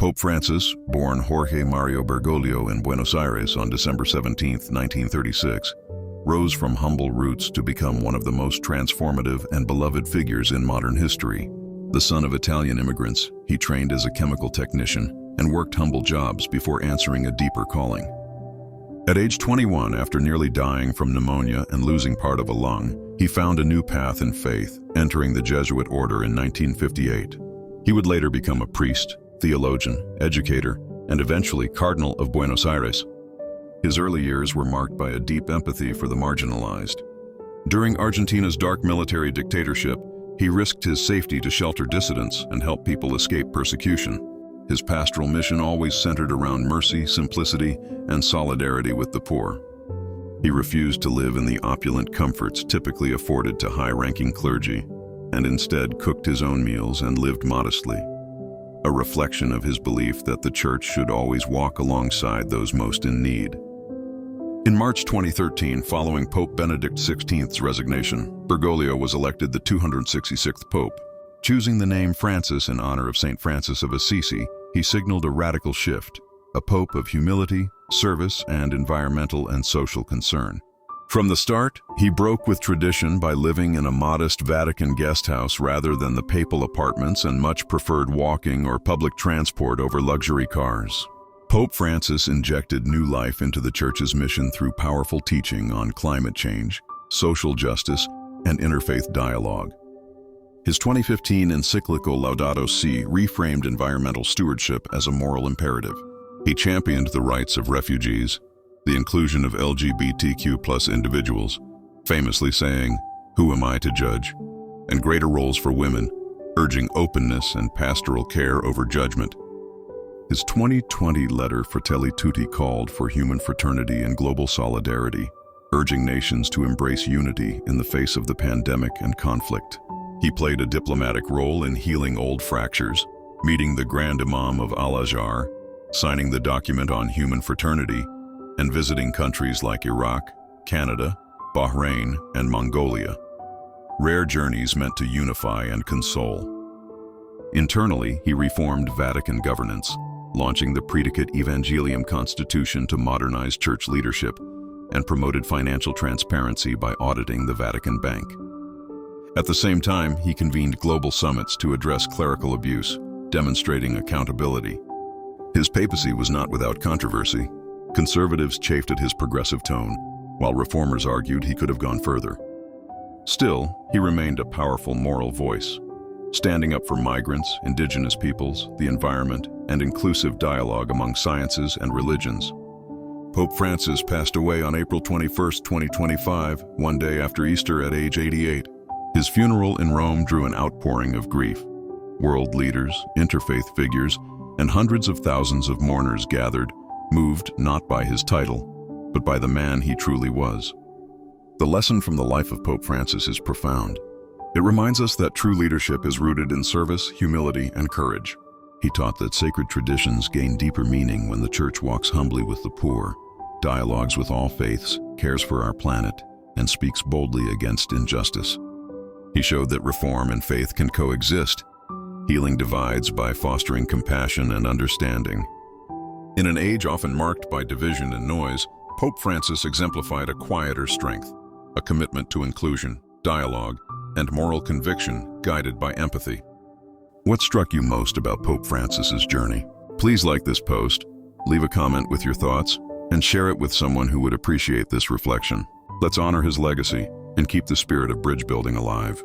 Pope Francis, born Jorge Mario Bergoglio in Buenos Aires on December 17, 1936, rose from humble roots to become one of the most transformative and beloved figures in modern history. The son of Italian immigrants, he trained as a chemical technician and worked humble jobs before answering a deeper calling. At age 21, after nearly dying from pneumonia and losing part of a lung, he found a new path in faith, entering the Jesuit order in 1958. He would later become a priest, theologian, educator, and eventually Cardinal of Buenos Aires. His early years were marked by a deep empathy for the marginalized. During Argentina's dark military dictatorship, he risked his safety to shelter dissidents and help people escape persecution. His pastoral mission always centered around mercy, simplicity, and solidarity with the poor. He refused to live in the opulent comforts typically afforded to high-ranking clergy, and instead cooked his own meals and lived modestly, a reflection of his belief that the Church should always walk alongside those most in need. In March 2013, following Pope Benedict XVI's resignation, Bergoglio was elected the 266th Pope. Choosing the name Francis in honor of St. Francis of Assisi, he signaled a radical shift, a pope of humility, service, and environmental and social concern. From the start, he broke with tradition by living in a modest Vatican guest house rather than the papal apartments and much preferred walking or public transport over luxury cars. Pope Francis injected new life into the Church's mission through powerful teaching on climate change, social justice, and interfaith dialogue. His 2015 encyclical Laudato Si reframed environmental stewardship as a moral imperative. He championed the rights of refugees, the inclusion of LGBTQ+ individuals, famously saying, "Who am I to judge?" and greater roles for women, urging openness and pastoral care over judgment. His 2020 letter Fratelli Tutti called for human fraternity and global solidarity, urging nations to embrace unity in the face of the pandemic and conflict. He played a diplomatic role in healing old fractures, meeting the Grand Imam of Al-Azhar, signing the document on human fraternity, and visiting countries like Iraq, Canada, Bahrain, and Mongolia. Rare journeys meant to unify and console. Internally, he reformed Vatican governance, launching the Praedicate Evangelium Constitution to modernize church leadership, and promoted financial transparency by auditing the Vatican Bank. At the same time, he convened global summits to address clerical abuse, demonstrating accountability. His papacy was not without controversy. Conservatives chafed at his progressive tone, while reformers argued he could have gone further. Still, he remained a powerful moral voice, standing up for migrants, indigenous peoples, the environment, and inclusive dialogue among sciences and religions. Pope Francis passed away on April 21, 2025, one day after Easter at age 88. His funeral in Rome drew an outpouring of grief. World leaders, interfaith figures, and hundreds of thousands of mourners gathered, moved not by his title, but by the man he truly was. The lesson from the life of Pope Francis is profound. It reminds us that true leadership is rooted in service, humility, and courage. He taught that sacred traditions gain deeper meaning when the Church walks humbly with the poor, dialogues with all faiths, cares for our planet, and speaks boldly against injustice. He showed that reform and faith can coexist, healing divides by fostering compassion and understanding. In an age often marked by division and noise, Pope Francis exemplified a quieter strength, a commitment to inclusion, dialogue, and moral conviction guided by empathy. What struck you most about Pope Francis's journey? Please like this post, leave a comment with your thoughts, and share it with someone who would appreciate this reflection. Let's honor his legacy and keep the spirit of bridge building alive.